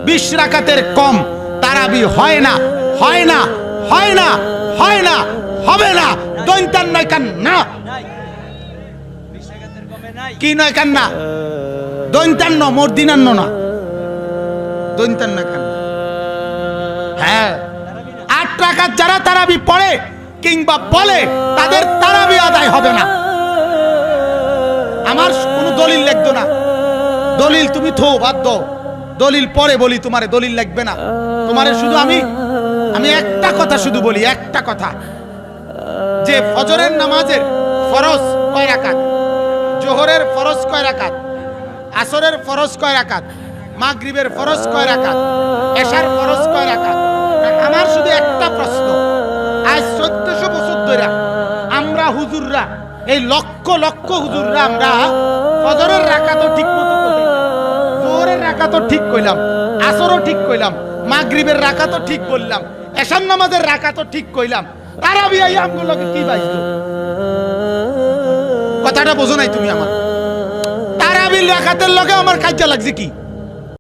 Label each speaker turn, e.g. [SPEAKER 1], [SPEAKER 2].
[SPEAKER 1] 20 রাকাতের কম তারাবি হয় না, হয় না, হয় না, হয় না, হবে না। দৈন্তান নয় কান না, কি নয় কান না, দৈন্তান্ন মর্দিনান্ন না, দৈন্তান নয় কান। হ্যাঁ, 8 রাকাত যারা তারাবি পড়ে কিংবা বলে তাদের তারাবি আদায় হবে না। আমার কোনো দলিল লাগতো না, দলিল তুমি থো বাদ দাও, দলিল পরে বলি, তোমারে দলিল লাগবে না। তোমারে শুধু আমি একটা কথা শুধু বলি, একটা কথা, যে ফজরের নামাজের ফরজ কয় রাকাত, জোহরের ফরজ কয় রাকাত, আসরের ফরজ কয় রাকাত, মাগরিবের ফরজ কয় রাকাত, এশার ফরজ কয় রাকাত। আমার শুধু একটা প্রশ্ন, আজ 1400 বছর ধরে আমরা হুজুররা, এই লক্ষ লক্ষ হুজুররা, আমরা ফজরের রাকাতও ঠিক মতো করি, জোহরের রাকাতও ঠিক কইলাম, আসরও ঠিক কইলাম, মাগরিবের রাকাতও ঠিক বললাম, এশার নামাজের রাকাতও ঠিক কইলাম, তারাবি আই আমগুলোকে কি বাইছো? কথাটা বোঝো নাই তুমি আমার? তারাবির রাকাতের লগে আমার কাজে লাগছে কি?